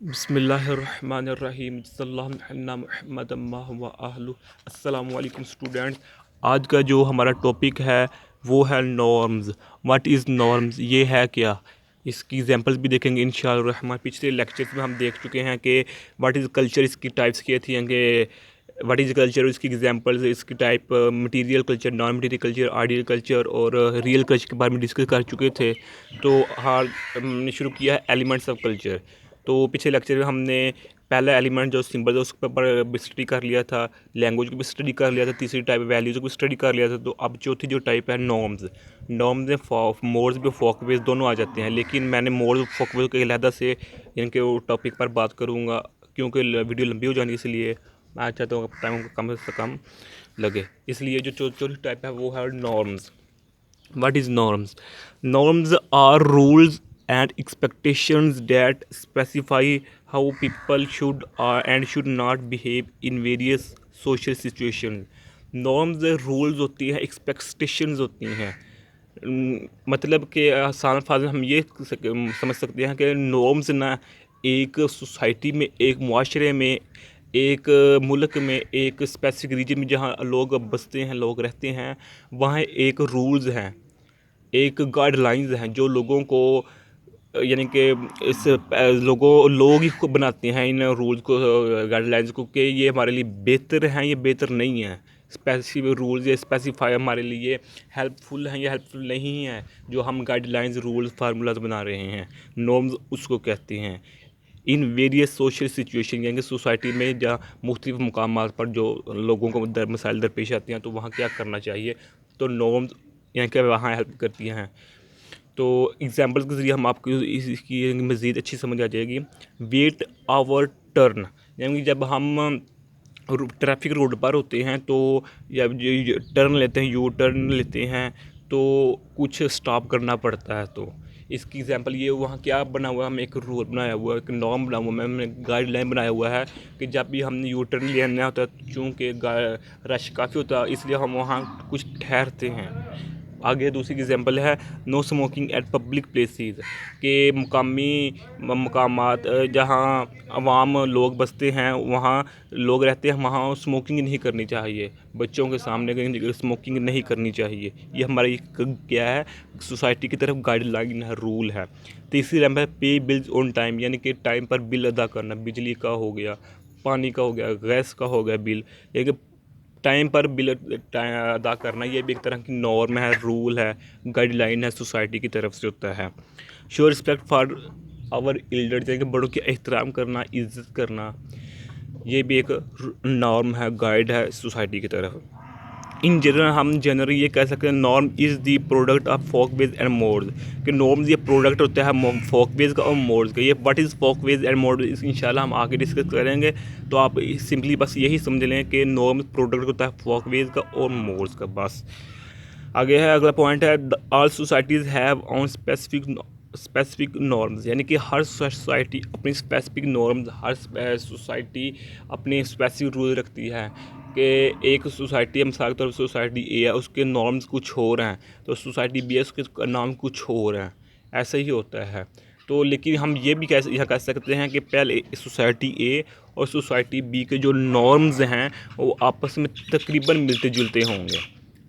बिस्मिल्लाहिर्रहमानिर्रहीम अस्सलाम वालेकुम स्टूडेंट्स। आज का जो हमारा टॉपिक है वो है नॉर्म्स। व्हाट इज़ नॉर्म्स, ये है क्या, इसकी एग्जांपल्स भी देखेंगे इंशाअल्लाह रहमान। पिछले लेक्चर्स में हम देख चुके हैं कि व्हाट इज़ कल्चर, इसकी टाइप्स क्या थी कि व्हाट इज़ कल्चर, इसकी एग्जांपल्स, इसकी type, material culture, non material culture, ideal culture और रियल कल्चर के बारे में डिस्कस कर चुके थे। तो हाल हमने शुरू किया है एलिमेंट्स ऑफ कल्चर। तो पिछले लेक्चर में हमने पहला एलिमेंट जो सिंबल है उसके ऊपर भी स्टडी कर लिया था, लैंग्वेज को भी स्टडी कर लिया था, तीसरी टाइप वैल्यूज़ को भी स्टडी कर लिया था। तो अब चौथी जो टाइप है नॉर्म्स। नॉर्म्स में मोड्स भी फोकवेज दोनों आ जाते हैं, लेकिन मैंने मोड फोकवेज के अलहदा से इनके टॉपिक पर बात करूँगा क्योंकि वीडियो लंबी हो जानी, इसलिए मैं चाहता हूँ टाइम कम से कम लगे। इसलिए जो चौथी टाइप है वो है norms. What is norms? Norms are rules and expectations that specify how people should and should not behave in various social situations. Norms rules होती हैं, expectations होती हैं। मतलब कि आसान अल्फाज में हम ये समझ सकते हैं कि नॉर्म्स ना एक सोसाइटी में, एक मुआशरे में, एक मुल्क में, एक स्पेसिफिक रीजन में जहाँ लोग बसते हैं, लोग रहते हैं, वहाँ एक रूल्स हैं, एक गाइडलाइंस हैं जो लोगों को यानी कि इस लोग ही को बनाते हैं इन रूल्स को, गाइडलाइंस को, कि ये हमारे लिए बेहतर हैं, ये बेहतर नहीं है। स्पेसिफिक रूल्स या स्पेसिफाई हमारे लिए हेल्पफुल हैं या हेल्पफुल नहीं है। जो हम गाइडलाइंस, रूल्स, फार्मूलाज बना रहे हैं, नॉर्म्स उसको कहते हैं। इन वेरियस सोशल सिचुएशन यानी कि सोसाइटी में जहाँ मुख्तलिफ मकामात पर जो लोगों को मसाइल दरपेश आती हैं तो वहाँ क्या करना चाहिए, तो नॉर्म्स यानी कि वहाँ हेल्प करती हैं। तो एग्जांपल्स के ज़रिए हम आपको इसकी मज़ीद अच्छी समझ आ जाएगी। वेट आवर टर्न, यानी कि जब हम ट्रैफिक रोड पर होते हैं तो या टर्न लेते हैं, यू टर्न लेते हैं, तो कुछ स्टॉप करना पड़ता है। तो इसकी एग्जांपल ये, वहाँ क्या बना हुआ है, हमें एक रूल बनाया हुआ है, एक नॉर्म बना हुआ है, हमने गाइडलाइन बनाया हुआ है कि जब भी हमने यू टर्न लेना होता है, चूँकि रश काफ़ी होता है, इसलिए हम वहाँ कुछ ठहरते हैं। आगे दूसरी एग्जांपल है no smoking at public places, के मुकामी मकामात जहाँ आवाम लोग बसते हैं, वहाँ लोग रहते हैं, वहाँ स्मोकिंग नहीं करनी चाहिए, बच्चों के सामने स्मोकिंग नहीं करनी चाहिए। ये हमारी क्या है, सोसाइटी की तरफ गाइडलाइन है, रूल है। तीसरी नंबर पे बिल्स ऑन टाइम, यानी कि टाइम पर बिल अदा करना, बिजली का हो गया, पानी का हो गया, गैस का हो गया बिल, यानी कि टाइम पर बिल अदा करना, ये भी एक तरह की नॉर्म है, रूल है, गाइडलाइन है, सोसाइटी की तरफ से होता है। Show respect for our elder, यानी कि बड़ों की एहतराम करना, इज़्ज़त करना, ये भी एक नॉर्म है, गाइड है सोसाइटी की तरफ। इन जनरल हम जनरली ये कह सकते हैं norm is the product of Folkways and modes, कि नॉर्म्स ये प्रोडक्ट होता है फोकवेज का और मोड्स का। ये what is Folkways and modes इंशाल्लाह हम आगे डिस्कस करेंगे। तो आप सिंपली बस यही समझ लें कि नॉर्म्स प्रोडक्ट होता है फोकवेज का और मोड्स का, बस। आगे है, अगला पॉइंट है all societies have on specific norms, यानी कि हर सोसाइटी अपनी स्पेसिफिक नॉर्म्स, हर सोसाइटी अपने स्पेसिफिक रूल रखती है। कि एक सोसाइटी, मिसाल के तौर पर सोसाइटी ए है, उसके नॉर्म्स कुछ और हैं, तो सोसाइटी बी है, उसके नाम कुछ और हैं, ऐसा ही होता है। तो लेकिन हम ये भी यह कह सकते हैं कि पहले सोसाइटी ए और सोसाइटी बी के जो नॉर्म्स हैं वो आपस में तकरीबन मिलते जुलते होंगे,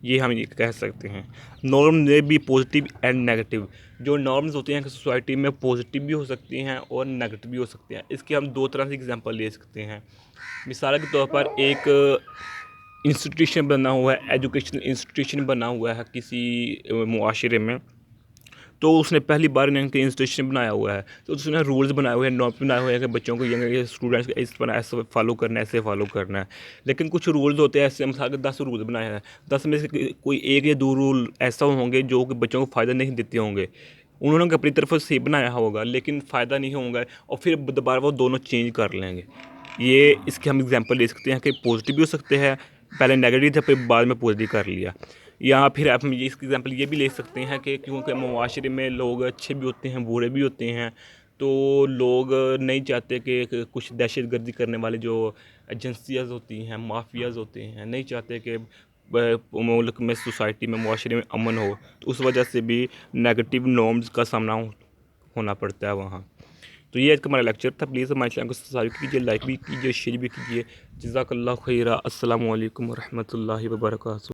ये हम ये कह सकते हैं। नॉर्म में भी पॉजिटिव एंड नेगेटिव, जो नॉर्म्स होते हैं सोसाइटी में पॉजिटिव भी हो सकती हैं और नेगेटिव भी हो सकते हैं। इसके हम दो तरह से एग्जांपल ले सकते हैं। मिसाल के तौर पर एक इंस्टीट्यूशन बना हुआ है, एजुकेशनल इंस्टीट्यूशन बना हुआ है किसी मुआशरे में, तो उसने पहली बार इनके इंस्टीट्यूशन बनाया हुआ है, तो उसने रूल्स बनाए हुए हैं, नॉर्म्स बनाए हुए हैं कि बच्चों को ये स्टूडेंट्स को इस तरह ऐसे फॉलो करना है, ऐसे फॉलो करना है। लेकिन कुछ रूल्स होते हैं ऐसे, मिसाल के 10 रूल्स बनाए हैं, 10 में से कोई एक या दो रूल ऐसा होंगे जो कि बच्चों को फ़ायदा नहीं देते होंगे, उन्होंने अपनी तरफ से सही बनाया होगा लेकिन फ़ायदा नहीं होगा, और फिर दोबारा वो दोनों चेंज कर लेंगे। ये इसके हम एग्जांपल ले सकते हैं कि पॉजिटिव भी हो सकते हैं, पहले नेगेटिव था फिर बाद में पॉजिटिव कर लिया। या फिर आप ये इसकी एग्जांपल ये भी ले सकते हैं कि क्योंकि मुआशरे में लोग अच्छे भी होते हैं, बुरे भी होते हैं, तो लोग नहीं चाहते कि कुछ दहशतगर्दी करने वाले जो एजेंसियाज होती हैं, माफियाज होते हैं, नहीं चाहते कि मुल्क में, सोसाइटी में, मुआशरे में अमन हो, तो उस वजह से भी नेगेटिव नॉर्म्स का सामना होना पड़ता है वहाँ। तो ये आज का हमारा लेक्चर था। प्लीज़ हमारे चैनल को सब्सक्राइब कीजिए, लाइक भी कीजिए, शेयर भी कीजिए। जज़ाकल्लाह खैरा। अस्सलामु अलैकुम वरहमतुल्लाहि वबरकातुहू।